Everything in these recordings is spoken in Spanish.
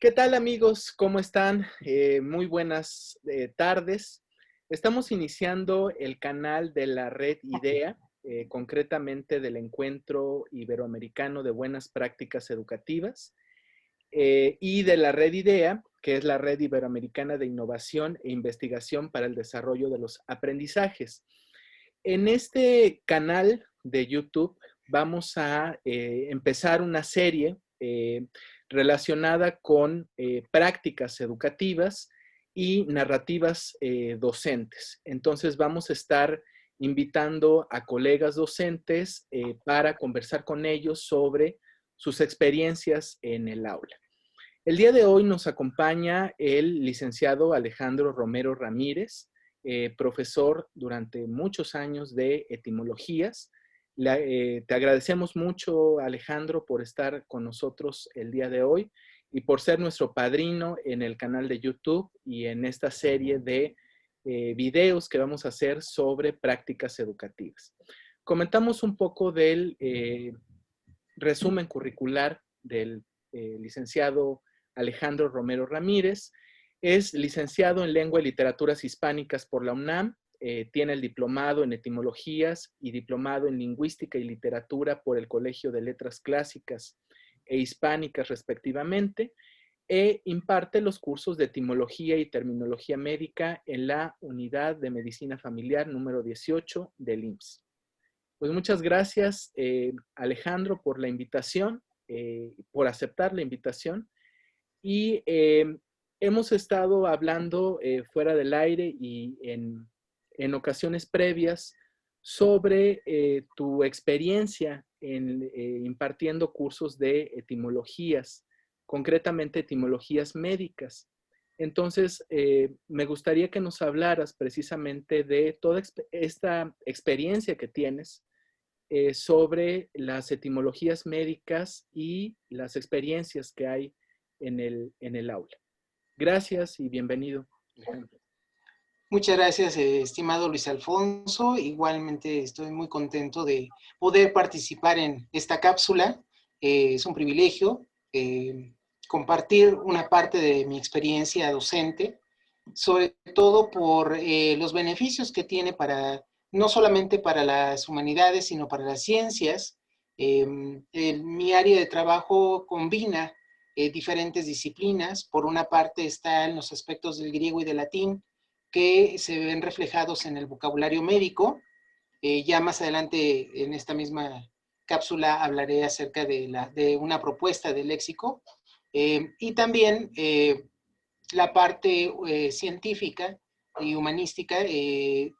¿Qué tal amigos? ¿Cómo están? Muy buenas tardes. Estamos iniciando el canal de la Red IDEA, concretamente del Encuentro Iberoamericano de Buenas Prácticas Educativas, y de la Red IDEA, que es la Red Iberoamericana de Innovación e Investigación para el Desarrollo de los Aprendizajes. En este canal de YouTube vamos a empezar una serie relacionada con prácticas educativas y narrativas docentes. Entonces vamos a estar invitando a colegas docentes para conversar con ellos sobre sus experiencias en el aula. El día de hoy nos acompaña el licenciado Alejandro Romero Ramírez, profesor durante muchos años de etimologías. Te agradecemos mucho, Alejandro, por estar con nosotros el día de hoy y por ser nuestro padrino en el canal de YouTube y en esta serie de videos que vamos a hacer sobre prácticas educativas. Comentamos un poco del resumen curricular del licenciado Alejandro Romero Ramírez. Es licenciado en Lengua y Literaturas Hispánicas por la UNAM. Tiene el diplomado en Etimologías y diplomado en Lingüística y Literatura por el Colegio de Letras Clásicas e Hispánicas, respectivamente. Imparte los cursos de Etimología y Terminología Médica en la Unidad de Medicina Familiar número 18 del IMSS. Pues muchas gracias, Alejandro, por la invitación, por aceptar la invitación. Y hemos estado hablando fuera del aire y en ocasiones previas sobre tu experiencia en impartiendo cursos de etimologías, concretamente etimologías médicas. Entonces, me gustaría que nos hablaras precisamente de toda esta experiencia que tienes sobre las etimologías médicas y las experiencias que hay en el aula. Gracias y bienvenido, Alejandro. Muchas gracias, estimado Luis Alfonso. Igualmente estoy muy contento de poder participar en esta cápsula. Es un privilegio compartir una parte de mi experiencia docente, sobre todo por los beneficios que tiene no solamente para las humanidades, sino para las ciencias. Mi área de trabajo combina diferentes disciplinas. Por una parte están los aspectos del griego y del latín, que se ven reflejados en el vocabulario médico. Ya más adelante en esta misma cápsula hablaré acerca de una propuesta de léxico. Y también la parte científica y humanística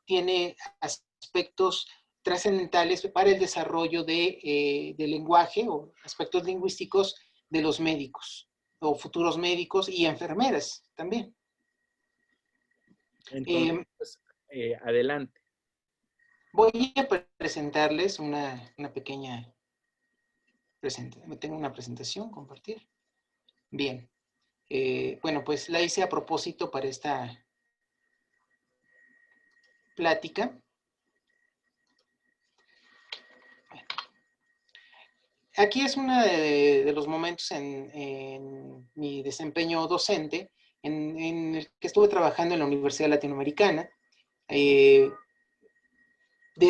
tiene aspectos trascendentales para el desarrollo del lenguaje o aspectos lingüísticos de los médicos o futuros médicos y enfermeras también. Entonces, pues, adelante. Voy a presentarles una pequeña presentación. Tengo una presentación, compartir. Bien. Bueno, pues la hice a propósito para esta plática. Aquí es uno de los momentos en mi desempeño docente en el que estuve trabajando en la Universidad Latinoamericana. De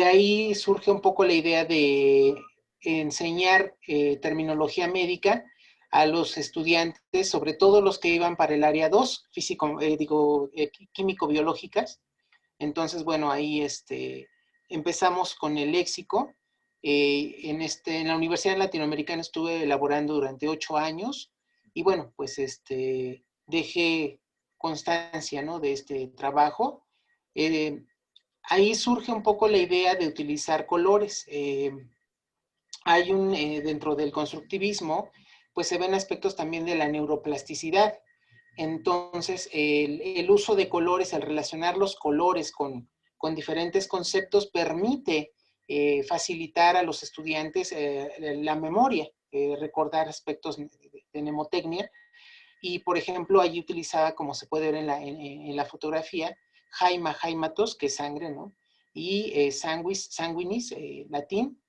ahí surge un poco la idea de enseñar terminología médica a los estudiantes, sobre todo los que iban para el área 2, químico-biológicas. Entonces, bueno, ahí empezamos con el léxico. En la Universidad Latinoamericana estuve elaborando durante 8 años y bueno, pues dejé constancia, ¿no?, de este trabajo. Ahí surge un poco la idea de utilizar colores. Hay dentro del constructivismo, pues se ven aspectos también de la neuroplasticidad. Entonces, el uso de colores, el relacionar los colores con diferentes conceptos, permite facilitar a los estudiantes la memoria, recordar aspectos de mnemotecnia. Y, por ejemplo, allí utilizaba, como se puede ver en la fotografía, jaima, jaimatos, que es sangre, ¿no? Y sanguinis, latín,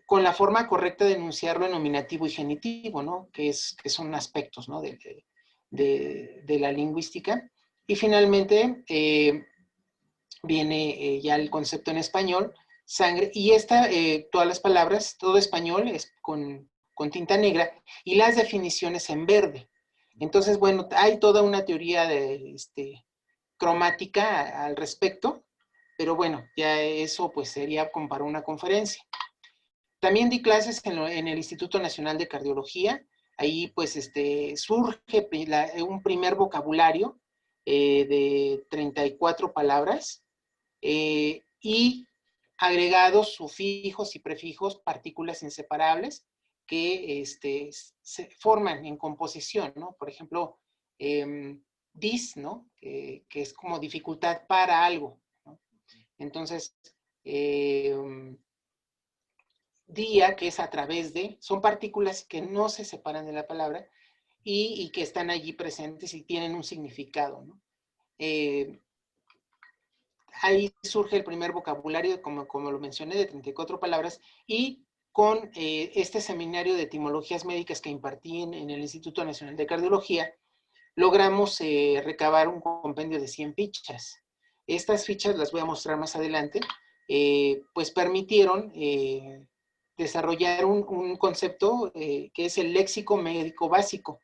con la forma correcta de enunciarlo en nominativo y genitivo, ¿no? Que son aspectos, ¿no? de la lingüística. Y finalmente viene ya el concepto en español, sangre, y todas las palabras, todo español es con tinta negra, y las definiciones en verde. Entonces, bueno, hay toda una teoría cromática al respecto, pero bueno, ya eso pues sería como para una conferencia. También di clases en el Instituto Nacional de Cardiología. Ahí pues surge un primer vocabulario de 34 palabras y agregados sufijos y prefijos, partículas inseparables que se forman en composición, ¿no? Por ejemplo, dis, ¿no? Que es como dificultad para algo, ¿no? Entonces, día, que es a través de, son partículas que no se separan de la palabra y que están allí presentes y tienen un significado, ¿no? Ahí surge el primer vocabulario, como lo mencioné, de 34 palabras, y con este seminario de etimologías médicas que impartí en el Instituto Nacional de Cardiología, logramos recabar un compendio de 100 fichas. Estas fichas, las voy a mostrar más adelante, pues permitieron desarrollar un concepto que es el léxico médico básico,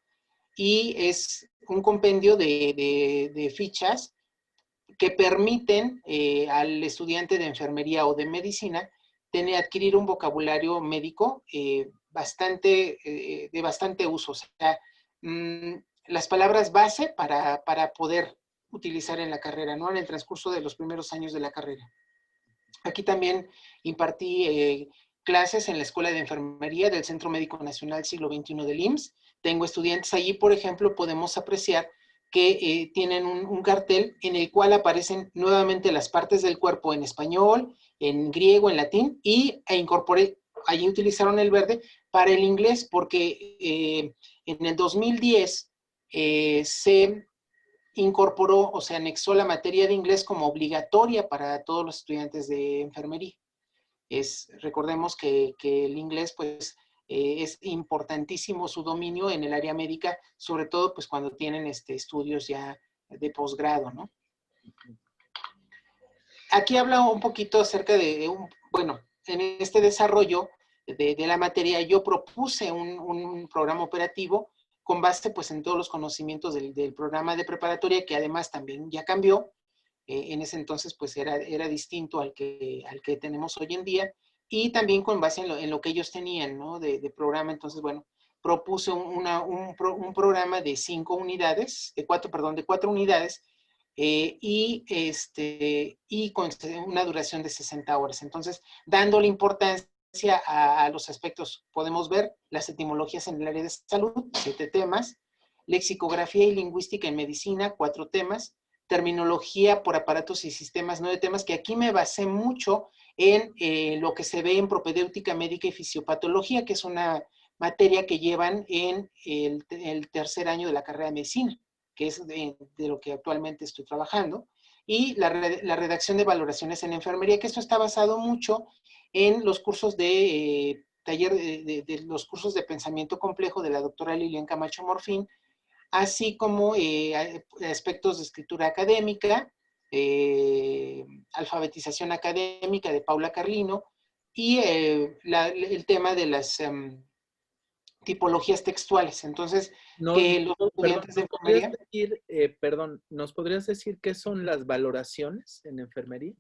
y es un compendio de fichas que permiten al estudiante de enfermería o de medicina adquirir un vocabulario médico de bastante uso. O sea, las palabras base para poder utilizar en la carrera, ¿no? En el transcurso de los primeros años de la carrera. Aquí también impartí clases en la Escuela de Enfermería del Centro Médico Nacional Siglo XXI del IMSS. Tengo estudiantes allí, por ejemplo, podemos apreciar que tienen un cartel en el cual aparecen nuevamente las partes del cuerpo en español, en griego, en latín, allí utilizaron el verde para el inglés, porque en el 2010 se incorporó o se anexó la materia de inglés como obligatoria para todos los estudiantes de enfermería. Recordemos que el inglés, pues, es importantísimo su dominio en el área médica, sobre todo pues cuando tienen estudios ya de posgrado, ¿no? Aquí habla un poquito acerca bueno, en este desarrollo de la materia yo propuse un programa operativo con base pues en todos los conocimientos del programa de preparatoria, que además también ya cambió. En ese entonces pues era distinto al que tenemos hoy en día, y también con base en lo que ellos tenían, ¿no? de programa. Entonces, bueno, propuse un programa de 5 unidades, de 4 unidades, y con una duración de 60 horas. Entonces, dándole importancia a los aspectos, podemos ver las etimologías en el área de salud, 7 temas, lexicografía y lingüística en medicina, 4 temas, terminología por aparatos y sistemas, 9 temas, que aquí me basé mucho en lo que se ve en propedéutica médica y fisiopatología, que es una materia que llevan en el tercer año de la carrera de medicina, que es de lo que actualmente estoy trabajando, y la redacción de valoraciones en enfermería, que esto está basado mucho en los cursos de taller, de los cursos de pensamiento complejo de la doctora Lilian Camacho Morfín, así como aspectos de escritura académica, alfabetización académica de Paula Carlino, y el tema de las tipologías textuales. Entonces, que los estudiantes de enfermería... ¿nos podrías decir qué son las valoraciones en enfermería?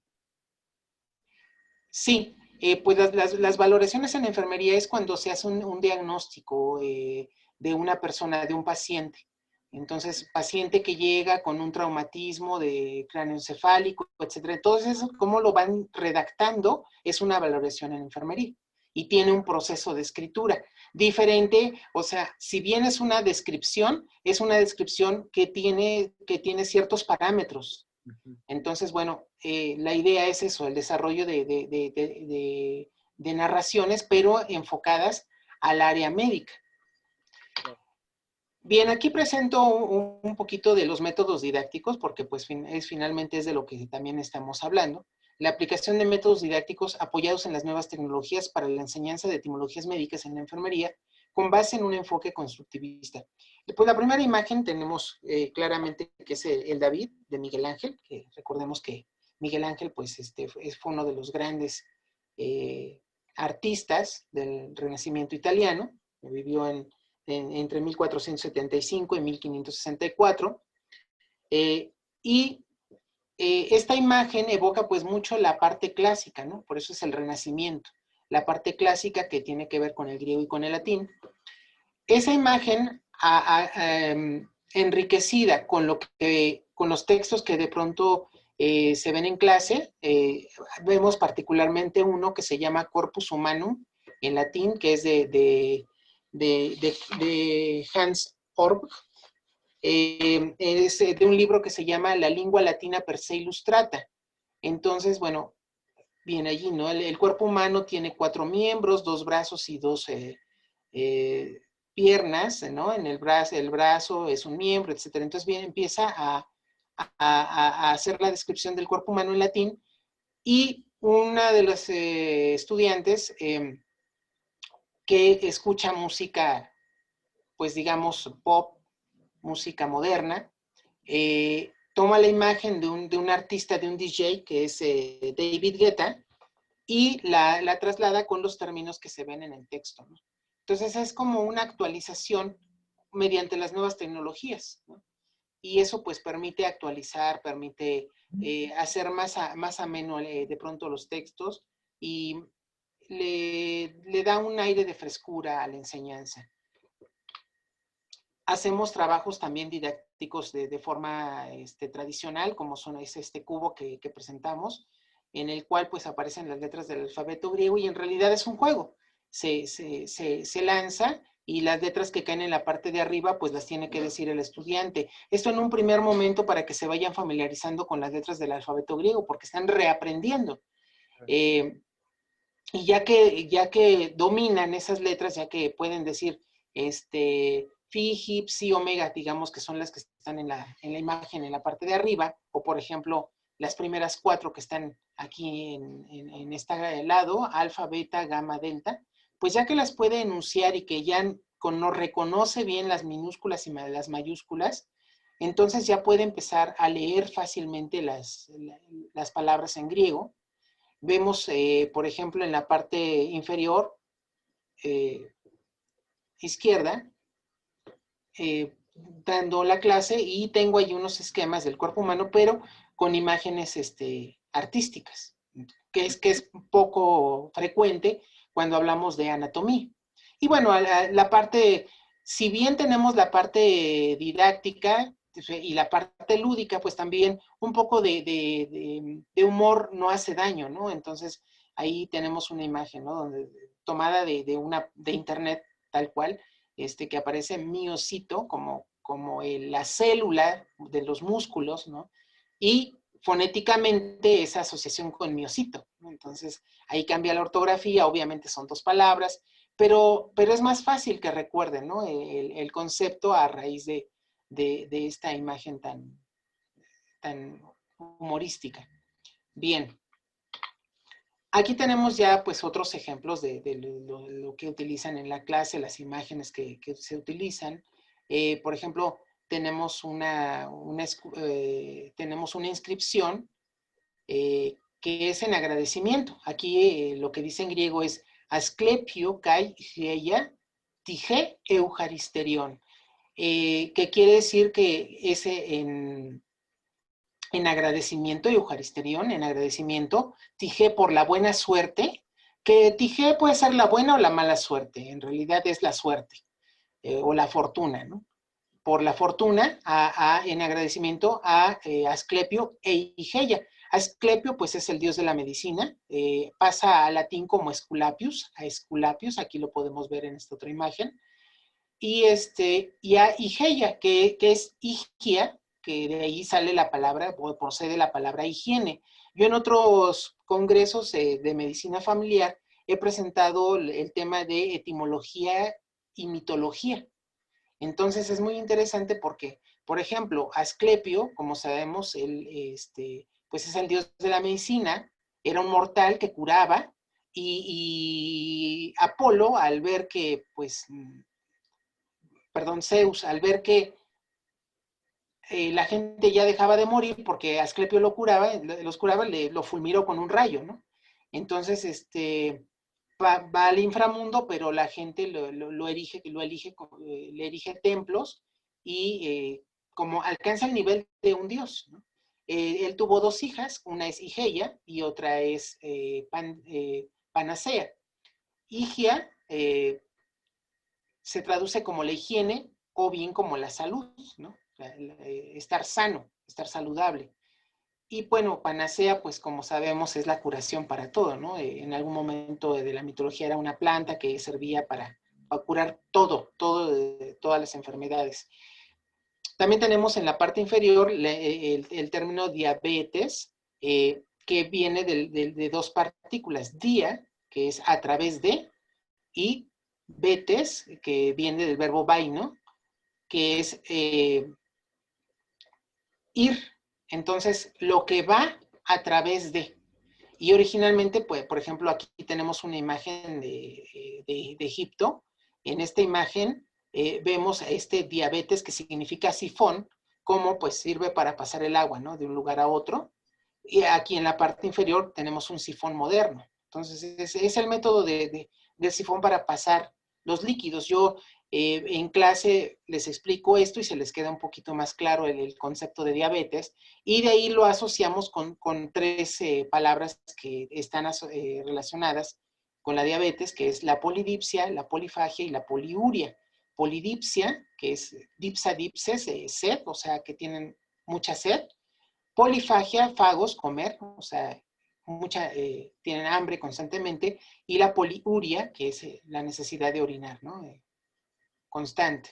Sí, pues las valoraciones en enfermería es cuando se hace un diagnóstico de una persona, de un paciente. Entonces, paciente que llega con un traumatismo de cráneoencefálico, etcétera. Entonces, cómo lo van redactando es una valoración en enfermería, y tiene un proceso de escritura diferente. O sea, si bien es una descripción que tiene ciertos parámetros. Entonces, bueno, la idea es eso, el desarrollo de narraciones, pero enfocadas al área médica. Bien, aquí presento un poquito de los métodos didácticos, porque pues finalmente es de lo que también estamos hablando. la aplicación de métodos didácticos apoyados en las nuevas tecnologías para la enseñanza de etimologías médicas en la enfermería, con base en un enfoque constructivista. Pues la primera imagen tenemos claramente que es el David de Miguel Ángel, que recordemos que Miguel Ángel pues, fue uno de los grandes artistas del Renacimiento italiano, vivió entre 1475 y 1564, y esta imagen evoca pues mucho la parte clásica, ¿no? Por eso es el Renacimiento, la parte clásica que tiene que ver con el griego y con el latín. Esa imagen enriquecida con los textos que de pronto se ven en clase, vemos particularmente uno que se llama Corpus Humanum, en latín, que es de Hans Orb. Es de un libro que se llama La lingua latina per se illustrata. Entonces, bueno, viene allí, ¿no? El cuerpo humano tiene 4 miembros, 2 brazos y 2 piernas, ¿no? En el brazo es un miembro, etcétera. Entonces bien, empieza a hacer la descripción del cuerpo humano en latín, y una de los estudiantes que escucha música, pues digamos, pop, música moderna, toma la imagen de un artista, de un DJ, que es David Guetta, y la traslada con los términos que se ven en el texto, ¿no? Entonces es como una actualización mediante las nuevas tecnologías, ¿no? Y eso pues permite actualizar, permite hacer más ameno de pronto los textos, y le da un aire de frescura a la enseñanza. Hacemos trabajos también didácticos de forma tradicional, como es este cubo que presentamos, en el cual pues aparecen las letras del alfabeto griego, y en realidad es un juego. Se lanza, y las letras que caen en la parte de arriba pues las tiene que decir el estudiante. Esto en un primer momento para que se vayan familiarizando con las letras del alfabeto griego, porque están reaprendiendo. Y ya que dominan esas letras, ya que pueden decir Phi, Hip, Psi, Omega, digamos que son las que están en la imagen en la parte de arriba, o por ejemplo, las primeras 4 que están aquí en este lado, alfa, beta, gamma, delta, pues ya que las puede enunciar y que ya no reconoce bien las minúsculas y las mayúsculas, entonces ya puede empezar a leer fácilmente las palabras en griego. Vemos, por ejemplo, en la parte inferior izquierda, dando la clase, y tengo ahí unos esquemas del cuerpo humano, pero con imágenes artísticas, que es poco frecuente cuando hablamos de anatomía. Y bueno, la parte, si bien tenemos la parte didáctica y la parte lúdica, pues también un poco de humor no hace daño, ¿no? Entonces ahí tenemos una imagen, ¿no? Tomada de internet tal cual, que aparece miocito como la célula de los músculos, ¿no? Y fonéticamente esa asociación con miocito, ¿no? Entonces ahí cambia la ortografía, obviamente son 2 palabras, pero es más fácil que recuerden, ¿no? El concepto a raíz de esta imagen tan humorística. Bien. Aquí tenemos ya pues otros ejemplos de lo que utilizan en la clase, las imágenes que se utilizan. Por ejemplo, tenemos una inscripción que es en agradecimiento. Aquí lo que dice en griego es Asclepio kai geia tige eucharisterion, que quiere decir que ese en agradecimiento, eucharisterión, en agradecimiento, tige por la buena suerte, que tige puede ser la buena o la mala suerte, en realidad es la suerte, o la fortuna, ¿no? Por la fortuna, en agradecimiento a Asclepio e Igeia. Asclepio, pues es el dios de la medicina, pasa al latín como Esculapius, a Esculapius, aquí lo podemos ver en esta otra imagen, y a Igeia, que es Higia, que de ahí sale la palabra, o procede la palabra higiene. Yo en otros congresos de medicina familiar he presentado el tema de etimología y mitología. Entonces es muy interesante porque, por ejemplo, Asclepio, como sabemos, él pues es el dios de la medicina, era un mortal que curaba, y Apolo, al ver que, pues, perdón, Zeus, al ver que la gente ya dejaba de morir porque Asclepio los curaba, lo fulminó con un rayo, ¿no? Entonces, va al inframundo, pero la gente le erige templos y como alcanza el nivel de un dios, ¿no? Él tuvo dos hijas, una es Igeia y otra es Panacea. Higia se traduce como la higiene o bien como la salud, ¿no? Estar sano, estar saludable. Y bueno, Panacea, pues como sabemos, es la curación para todo, ¿no? En algún momento de la mitología era una planta que servía para curar todas las enfermedades. También tenemos en la parte inferior el término diabetes, que viene de dos partículas, dia, que es a través de, y betes, que viene del verbo vaino, que es ir. Entonces, lo que va a través de. Y originalmente, pues, por ejemplo, aquí tenemos una imagen de Egipto. En esta imagen vemos este diabetes, que significa sifón, cómo pues sirve para pasar el agua, ¿no? De un lugar a otro. Y aquí en la parte inferior tenemos un sifón moderno. Entonces, es el método del sifón para pasar los líquidos. Yo en clase les explico esto y se les queda un poquito más claro el concepto de diabetes, y de ahí lo asociamos con tres palabras que están relacionadas con la diabetes, que es la polidipsia, la polifagia y la poliuria. Polidipsia, que es dipsa dipses, sed, o sea, que tienen mucha sed. Polifagia, fagos, comer, o sea, tienen hambre constantemente. Y la poliuria, que es la necesidad de orinar, ¿no? Constante.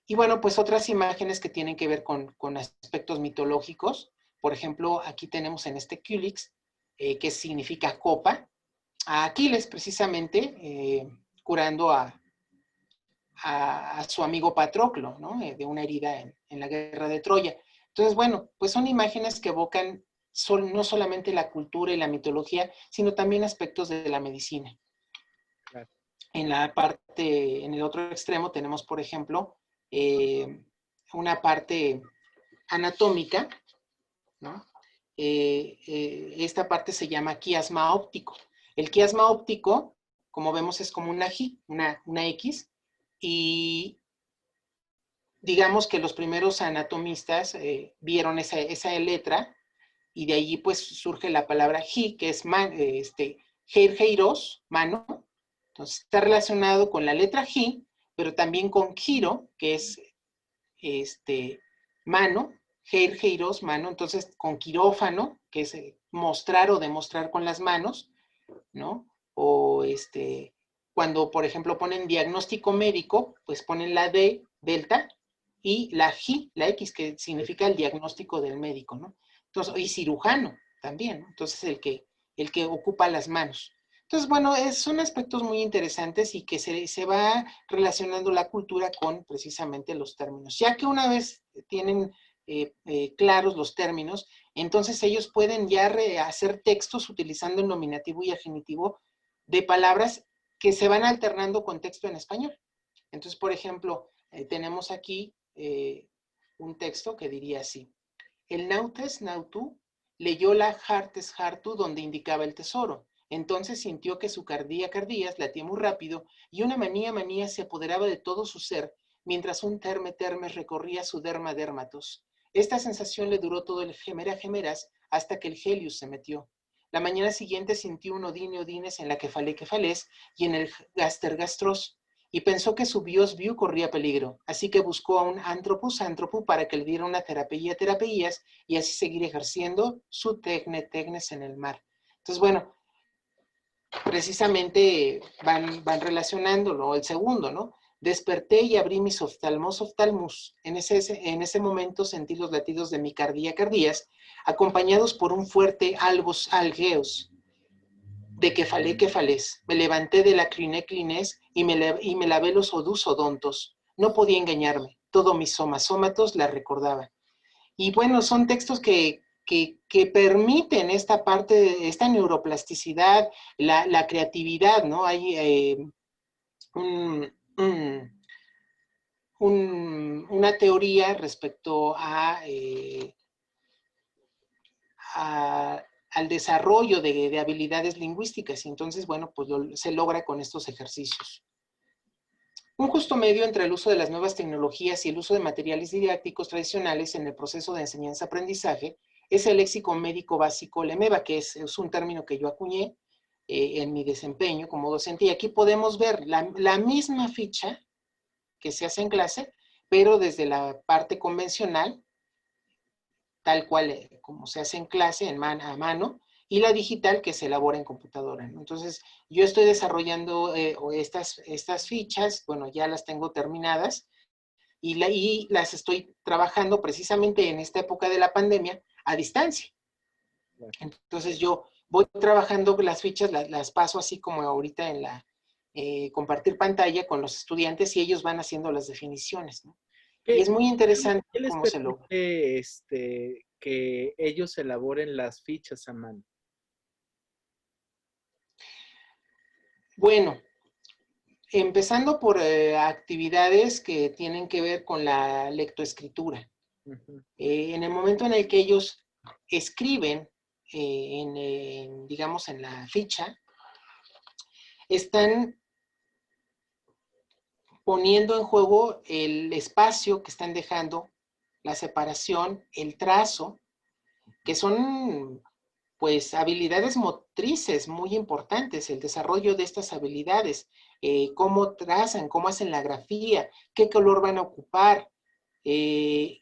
Y bueno, pues otras imágenes que tienen que ver con aspectos mitológicos. Por ejemplo, aquí tenemos en este Culix, que significa copa, a Aquiles precisamente, curando a su amigo Patroclo, ¿no? De una herida en la guerra de Troya. Entonces, bueno, pues son imágenes que evocan no solamente la cultura y la mitología, sino también aspectos de la medicina. Claro. En el otro extremo tenemos, por ejemplo, una parte anatómica, ¿no? Esta parte se llama quiasma óptico. El quiasma óptico, como vemos, es como una X, y digamos que los primeros anatomistas vieron esa letra, y de allí pues surge la palabra ji, que es heiros, mano. Entonces está relacionado con la letra ji, pero también con giro, que es mano, heiros, mano. Entonces con quirófano, que es mostrar o demostrar con las manos, ¿no? O cuando, por ejemplo, ponen diagnóstico médico, pues ponen la D, delta, y la G, la X, que significa el diagnóstico del médico, ¿no? Entonces, y cirujano también, ¿no? Entonces el que ocupa las manos. Entonces, bueno, son aspectos muy interesantes y que se va relacionando la cultura con precisamente los términos. Ya que una vez tienen claros los términos, entonces ellos pueden ya hacer textos utilizando el nominativo y el genitivo de palabras que se van alternando con texto en español. Entonces, por ejemplo, tenemos aquí un texto que diría así: el nautes nautu leyó la hartes hartu donde indicaba el tesoro. Entonces sintió que su cardías latía muy rápido y una manía se apoderaba de todo su ser, mientras un termes recorría su derma dermatos. Esta sensación le duró todo el gemeras hasta que el Helios se metió. La mañana siguiente sintió un odines en la kefalés y en el gastros, y pensó que su bios corría peligro, así que buscó a un antropus para que le diera una terapeías, y así seguir ejerciendo su tegnes en el mar. Entonces, bueno, precisamente van relacionándolo. El segundo, ¿no? Desperté y abrí mis oftalmus. En ese momento sentí los latidos de mi cardías, acompañados por un fuerte algeos, de kefalés. Me levanté de la clines y me lavé los odontos. No podía engañarme. Todo mis somasómatos la recordaba. Y bueno, son textos que que permiten esta parte, esta neuroplasticidad, la creatividad, ¿no? Hay una teoría respecto al desarrollo de habilidades lingüísticas, y entonces, bueno, pues se logra con estos ejercicios. Un justo medio entre el uso de las nuevas tecnologías y el uso de materiales didácticos tradicionales en el proceso de enseñanza-aprendizaje es el léxico médico básico LEMEVA, que es un término que yo acuñé en mi desempeño como docente. Y aquí podemos ver la misma ficha que se hace en clase, pero desde la parte convencional, tal cual como se hace en clase, a mano, y la digital que se elabora en computadora, ¿no? Entonces, yo estoy desarrollando estas fichas, bueno, ya las tengo terminadas, y las estoy trabajando precisamente en esta época de la pandemia a distancia. Entonces, yo voy trabajando las fichas, las paso así como ahorita en la compartir pantalla con los estudiantes, y ellos van haciendo las definiciones, ¿no? Y es muy interesante ¿Qué les cómo se logra. permite que ellos elaboren las fichas a mano? Bueno, empezando por actividades que tienen que ver con la lectoescritura. En el momento en el que ellos escriben, digamos, en la ficha, están poniendo en juego el espacio que están dejando, la separación, el trazo, que son pues habilidades motrices muy importantes, el desarrollo de estas habilidades, cómo trazan, cómo hacen la grafía, qué color van a ocupar, qué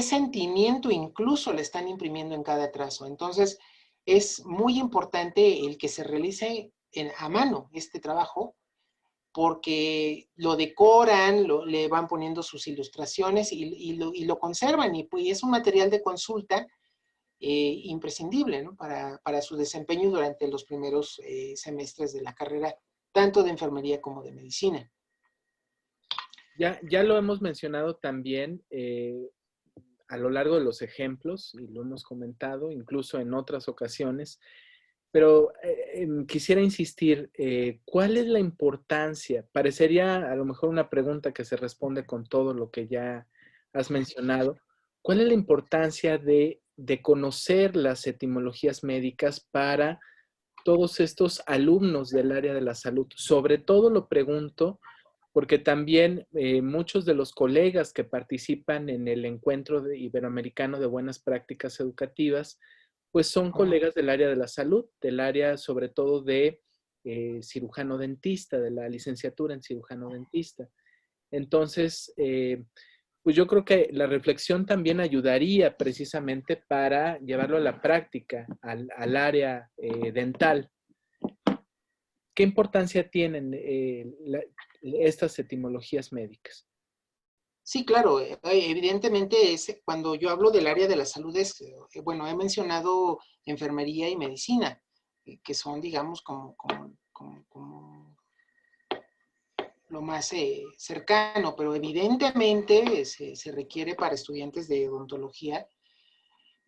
sentimiento incluso le están imprimiendo en cada trazo. Entonces, es muy importante el que se realice a mano este trabajo, porque lo decoran, le van poniendo sus ilustraciones y lo conservan, y pues es un material de consulta imprescindible, ¿no? Para su desempeño durante los primeros semestres de la carrera, tanto de enfermería como de medicina. Ya lo hemos mencionado también a lo largo de los ejemplos, y lo hemos comentado incluso en otras ocasiones, pero quisiera insistir, ¿cuál es la importancia? Parecería a lo mejor una pregunta que se responde con todo lo que ya has mencionado. ¿Cuál es la importancia de conocer las etimologías médicas para todos estos alumnos del área de la salud? Sobre todo lo pregunto porque también muchos de los colegas que participan en el encuentro iberoamericano de buenas prácticas educativas, pues son colegas del área de la salud, del área sobre todo de cirujano dentista, de la licenciatura en cirujano dentista. Entonces, pues yo creo que la reflexión también ayudaría precisamente para llevarlo a la práctica, al área dental. ¿Qué importancia tienen estas etimologías médicas? Sí, claro, evidentemente cuando yo hablo del área de la salud bueno, he mencionado enfermería y medicina, que son, digamos, como lo más cercano, pero evidentemente se requiere para estudiantes de odontología,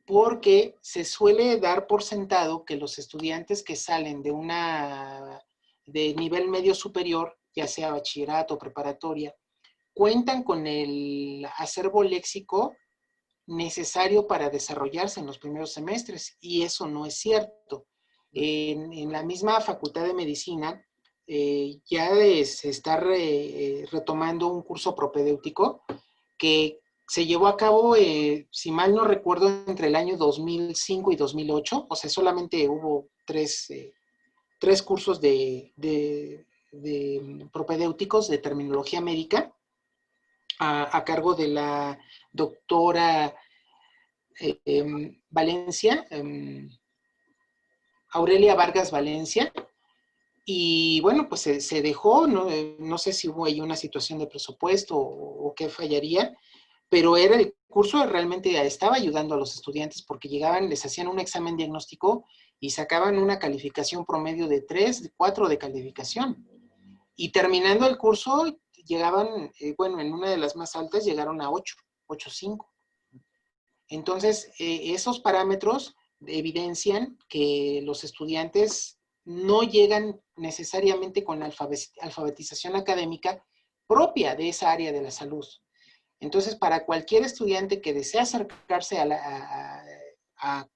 porque se suele dar por sentado que los estudiantes que salen de nivel medio superior, ya sea bachillerato o preparatoria, cuentan con el acervo léxico necesario para desarrollarse en los primeros semestres, y eso no es cierto. En la misma Facultad de Medicina ya se está retomando un curso propedéutico que se llevó a cabo, si mal no recuerdo, entre el año 2005 y 2008, o sea, solamente hubo tres cursos de propedéuticos de terminología médica a cargo de la doctora Valencia, Aurelia Vargas Valencia, y bueno, pues se dejó, no sé si hubo ahí una situación de presupuesto o qué fallaría, pero era el curso realmente estaba ayudando a los estudiantes porque llegaban, les hacían un examen diagnóstico y sacaban una calificación promedio de 3, 4 de calificación. Y terminando el curso, llegaban, bueno, en una de las más altas llegaron a 8.5. Entonces, esos parámetros evidencian que los estudiantes no llegan necesariamente con la alfabetización académica propia de esa área de la salud. Entonces, para cualquier estudiante que desea acercarse a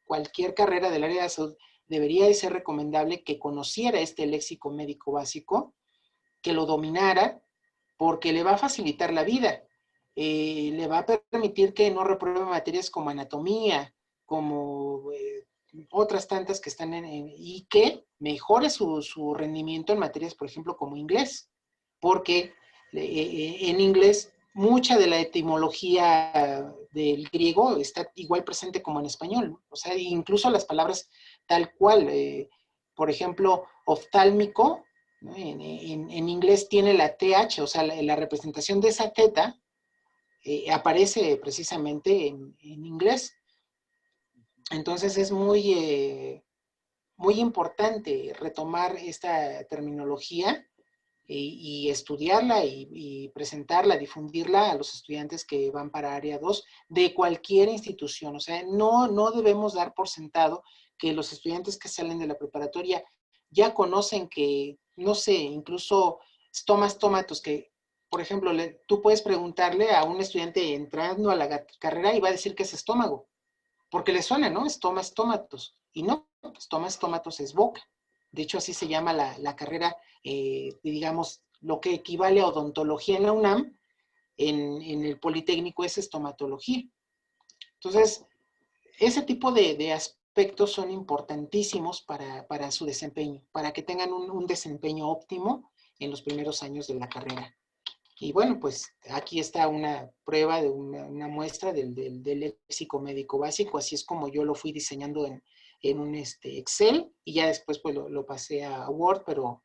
cualquier carrera del área de la salud, debería de ser recomendable que conociera este léxico médico básico, que lo dominara, porque le va a facilitar la vida. Le va a permitir que no repruebe materias como anatomía, como otras tantas que están y que mejore su rendimiento en materias, por ejemplo, como inglés, porque en inglés mucha de la etimología del griego está igual presente como en español, ¿no? O sea, incluso las palabras tal cual, por ejemplo, oftálmico, ¿no? En inglés tiene la TH, o sea, la representación de esa teta aparece precisamente en inglés. Entonces es muy importante retomar esta terminología y estudiarla y presentarla, difundirla a los estudiantes que van para área 2 de cualquier institución. O sea, no debemos dar por sentado que los estudiantes que salen de la preparatoria ya conocen que, no sé, incluso stomas, que, por ejemplo, tú puedes preguntarle a un estudiante entrando a la carrera y va a decir que es estómago, porque le suena, ¿no? Stomatos. Y no, stomatos es boca. De hecho, así se llama la carrera, digamos, lo que equivale a odontología en la UNAM, en el Politécnico es estomatología. Entonces, ese tipo de aspectos son importantísimos para su desempeño, para que tengan un desempeño óptimo en los primeros años de la carrera. Y bueno, pues aquí está una prueba de una muestra del léxico médico básico, así es como yo lo fui diseñando en un Excel y ya después pues lo pasé a Word, pero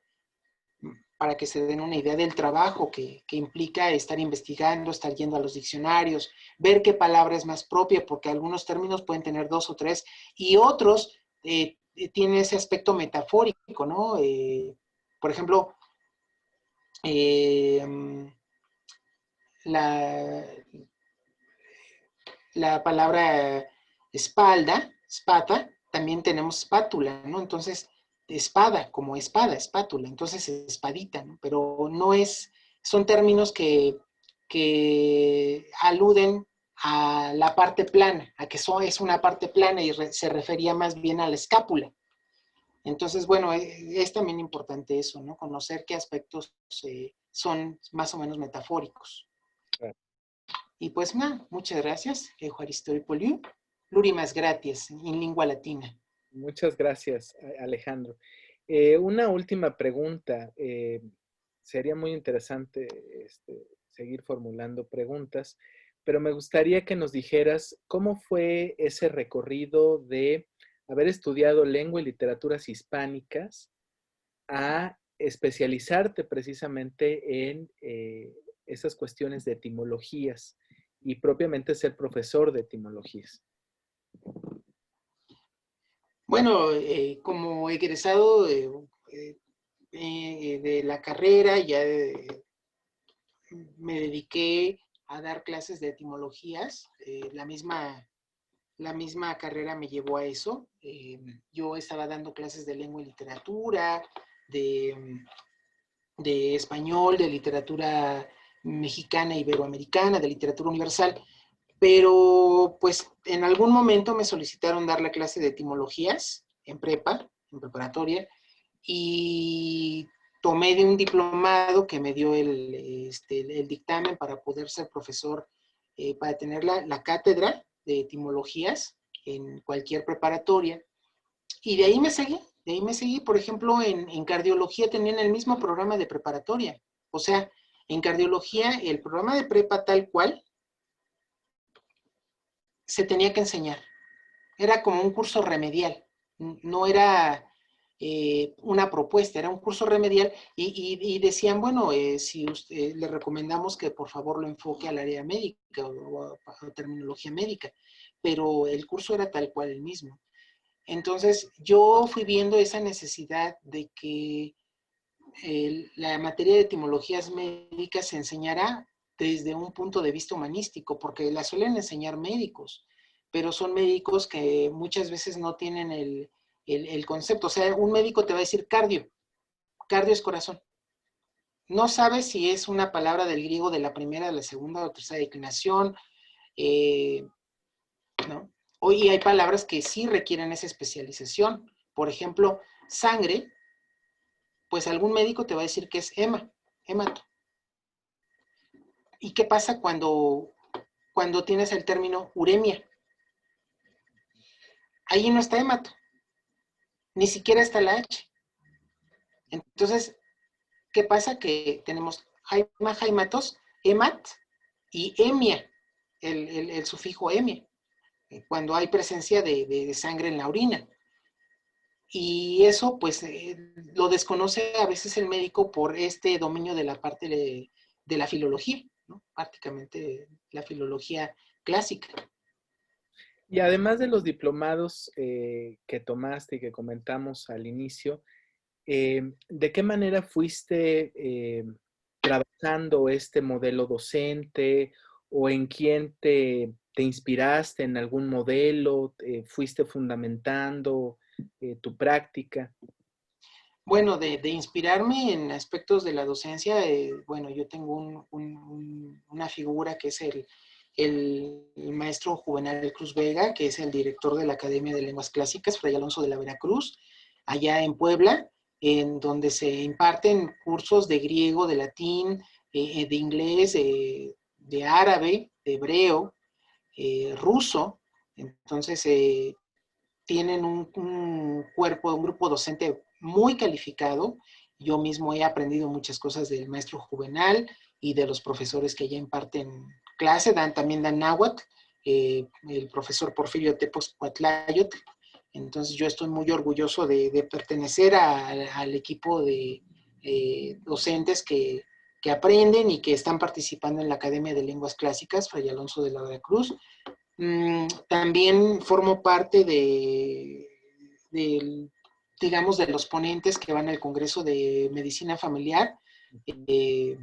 para que se den una idea del trabajo que implica estar investigando, estar yendo a los diccionarios, ver qué palabra es más propia, porque algunos términos pueden tener dos o tres y otros tienen ese aspecto metafórico, ¿no? Por ejemplo, la, la palabra espata, también tenemos espátula, ¿no? Entonces, espada, como espada, espátula, entonces espadita, ¿no? Pero no es, son términos que aluden a la parte plana, a que es una parte plana y se refería más bien a la escápula. Entonces, bueno, es también importante eso, ¿no? Conocer qué aspectos son más o menos metafóricos. Claro. Y pues nada, muchas gracias, Juaristo Poliu. Plurimas gracias, en lengua latina. Muchas gracias, Alejandro. Una última pregunta. Sería muy interesante seguir formulando preguntas, pero me gustaría que nos dijeras cómo fue ese recorrido de haber estudiado lengua y literaturas hispánicas a especializarte precisamente en esas cuestiones de etimologías y propiamente ser profesor de etimologías. Bueno, como egresado de la carrera, ya me dediqué a dar clases de etimologías. La misma carrera me llevó a eso. Yo estaba dando clases de lengua y literatura, de español, de literatura mexicana, iberoamericana, de literatura universal, pero pues en algún momento me solicitaron dar la clase de etimologías en preparatoria, y tomé de un diplomado que me dio el dictamen para poder ser profesor, para tener la cátedra de etimologías en cualquier preparatoria. Y de ahí me seguí, por ejemplo, en cardiología tenían el mismo programa de preparatoria. O sea, en cardiología el programa de prepa tal cual se tenía que enseñar. Era como un curso remedial, no era una propuesta, era un curso remedial y decían, bueno, si usted, le recomendamos que por favor lo enfoque al área médica o a terminología médica, pero el curso era tal cual el mismo. Entonces yo fui viendo esa necesidad de que la materia de etimologías médicas se enseñara desde un punto de vista humanístico, porque la suelen enseñar médicos, pero son médicos que muchas veces no tienen el concepto. O sea, un médico te va a decir cardio, cardio es corazón. No sabes si es una palabra del griego de la primera, de la segunda o tercera declinación, ¿no? Hoy hay palabras que sí requieren esa especialización. Por ejemplo, sangre, pues algún médico te va a decir que es hemato. ¿Y qué pasa cuando tienes el término uremia? Ahí no está hemato, ni siquiera está la H. Entonces, ¿qué pasa? Que tenemos hematos, hemat y emia, el sufijo emia, cuando hay presencia de sangre en la orina. Y eso, pues, lo desconoce a veces el médico por este dominio de la parte de la filología, ¿no? Prácticamente la filología clásica. Y además de los diplomados que tomaste y que comentamos al inicio, ¿de qué manera fuiste trabajando este modelo docente o en quién te inspiraste en algún modelo? ¿Fuiste fundamentando tu práctica? Bueno, de inspirarme en aspectos de la docencia, bueno, yo tengo una figura que es el maestro Juvenal Cruz Vega, que es el director de la Academia de Lenguas Clásicas, Fray Alonso de la Veracruz, allá en Puebla, en donde se imparten cursos de griego, de latín, de inglés, de árabe, de hebreo, ruso. Entonces, tienen un cuerpo, un grupo docente muy calificado. Yo mismo he aprendido muchas cosas del maestro Juvenal y de los profesores que ya imparten clase, también dan náhuatl, el profesor Porfirio Tepos Cuatlayot. Entonces yo estoy muy orgulloso de pertenecer al equipo de docentes que aprenden y que están participando en la Academia de Lenguas Clásicas, Fray Alonso de la Veracruz. También formo parte digamos, de los ponentes que van al Congreso de Medicina Familiar. Eh,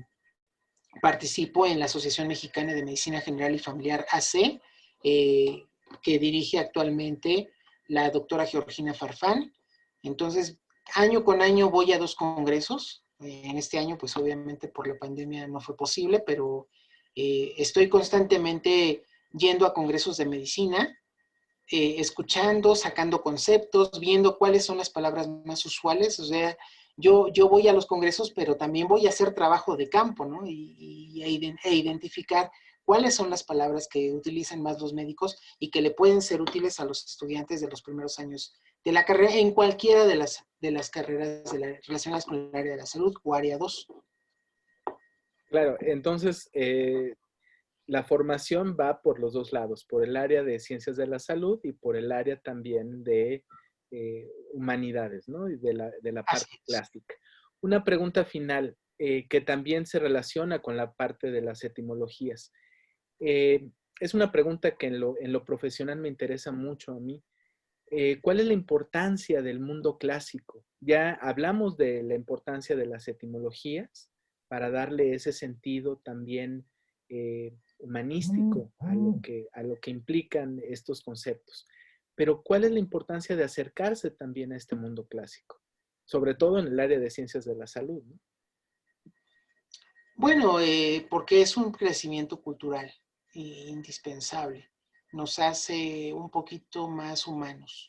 Participo en la Asociación Mexicana de Medicina General y Familiar AC, que dirige actualmente la doctora Georgina Farfán. Entonces, año con año voy a 2 congresos. En este año, pues obviamente por la pandemia no fue posible, pero estoy constantemente yendo a congresos de medicina, escuchando, sacando conceptos, viendo cuáles son las palabras más usuales. O sea, yo voy a los congresos, pero también voy a hacer trabajo de campo, ¿no? E identificar cuáles son las palabras que utilizan más los médicos y que le pueden ser útiles a los estudiantes de los primeros años de la carrera en cualquiera de las carreras relacionadas con el área de la salud o área 2. Claro, entonces la formación va por los dos lados, por el área de ciencias de la salud y por el área también de humanidades, ¿no? Y de la Así parte es. plástica. Una pregunta final que también se relaciona con la parte de las etimologías. Es una pregunta que en lo profesional me interesa mucho a mí. ¿Cuál es la importancia del mundo clásico? Ya hablamos de la importancia de las etimologías para darle ese sentido también humanístico a lo que implican estos conceptos. Pero ¿cuál es la importancia de acercarse también a este mundo clásico? Sobre todo en el área de ciencias de la salud, ¿no? Bueno, porque es un crecimiento cultural indispensable. Nos hace un poquito más humanos.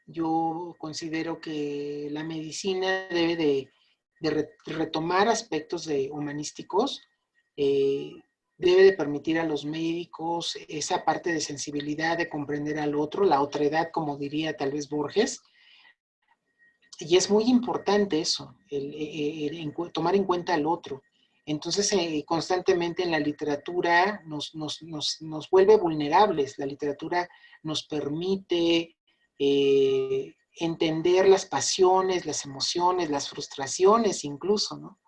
Yo considero que la medicina debe de retomar aspectos humanísticos, eh, debe de permitir a los médicos esa parte de sensibilidad, de comprender al otro, la otredad, como diría tal vez Borges. Y es muy importante eso, tomar en cuenta al otro. Entonces, constantemente en la literatura nos vuelve vulnerables. La literatura nos permite entender las pasiones, las emociones, las frustraciones incluso, ¿no?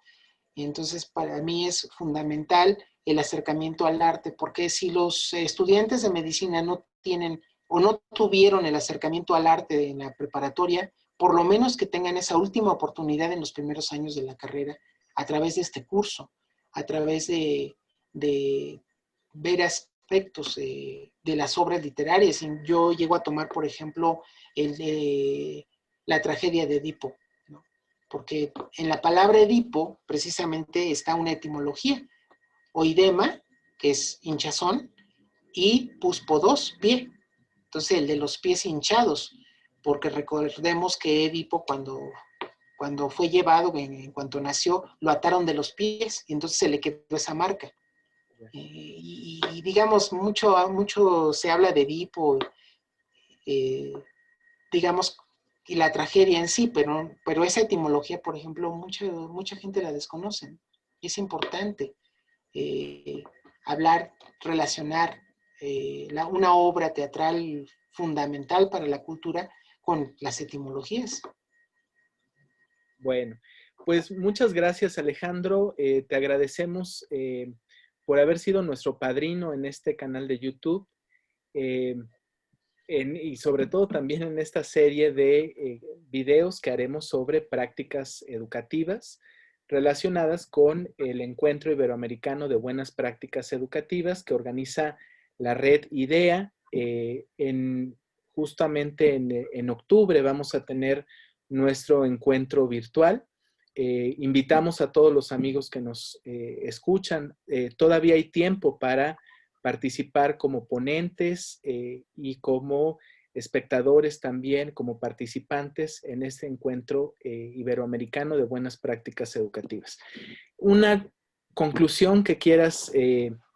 Y entonces, para mí es fundamental el acercamiento al arte, porque si los estudiantes de medicina no tienen o no tuvieron el acercamiento al arte en la preparatoria, por lo menos que tengan esa última oportunidad en los primeros años de la carrera a través de este curso, a través de ver aspectos de las obras literarias. Yo llego a tomar, por ejemplo, la tragedia de Edipo, ¿no? Porque en la palabra Edipo precisamente está una etimología, oidema, que es hinchazón, y puspodos, pie. Entonces el de los pies hinchados, porque recordemos que Edipo cuando fue llevado, en cuanto nació, lo ataron de los pies y entonces se le quedó esa marca. Y digamos, mucho se habla de Edipo, digamos, y la tragedia en sí, pero esa etimología, por ejemplo, mucha gente la desconoce. Es importante hablar, relacionar una obra teatral fundamental para la cultura con las etimologías. Bueno, pues muchas gracias, Alejandro. Te agradecemos por haber sido nuestro padrino en este canal de YouTube eh, y sobre todo también en esta serie de videos que haremos sobre prácticas educativas relacionadas con el Encuentro Iberoamericano de Buenas Prácticas Educativas que organiza la red IDEA. Justamente en octubre vamos a tener nuestro encuentro virtual. Invitamos a todos los amigos que nos escuchan. Todavía hay tiempo para participar como ponentes y como espectadores también, como participantes en este encuentro iberoamericano de buenas prácticas educativas. Una conclusión que quieras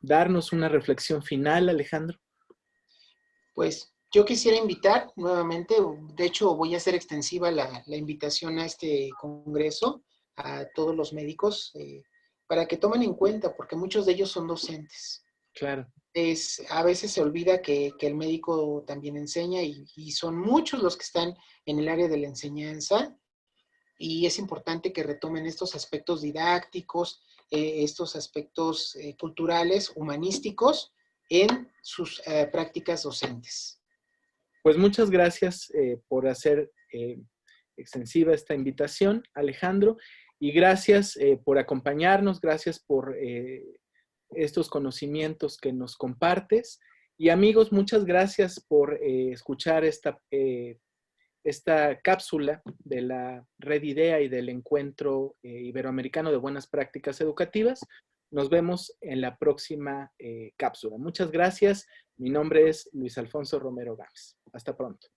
darnos, una reflexión final, Alejandro. Pues yo quisiera invitar nuevamente, de hecho voy a hacer extensiva la invitación a este congreso, a todos los médicos, para que tomen en cuenta, porque muchos de ellos son docentes. Claro. A veces se olvida que el médico también enseña y son muchos los que están en el área de la enseñanza y es importante que retomen estos aspectos didácticos, estos aspectos culturales, humanísticos en sus prácticas docentes. Pues muchas gracias por hacer extensiva esta invitación, Alejandro, y gracias por acompañarnos, gracias por estos conocimientos que nos compartes. Y amigos, muchas gracias por escuchar esta cápsula de la Red IDEA y del Encuentro Iberoamericano de Buenas Prácticas Educativas. Nos vemos en la próxima cápsula. Muchas gracias. Mi nombre es Luis Alfonso Romero Gámez. Hasta pronto.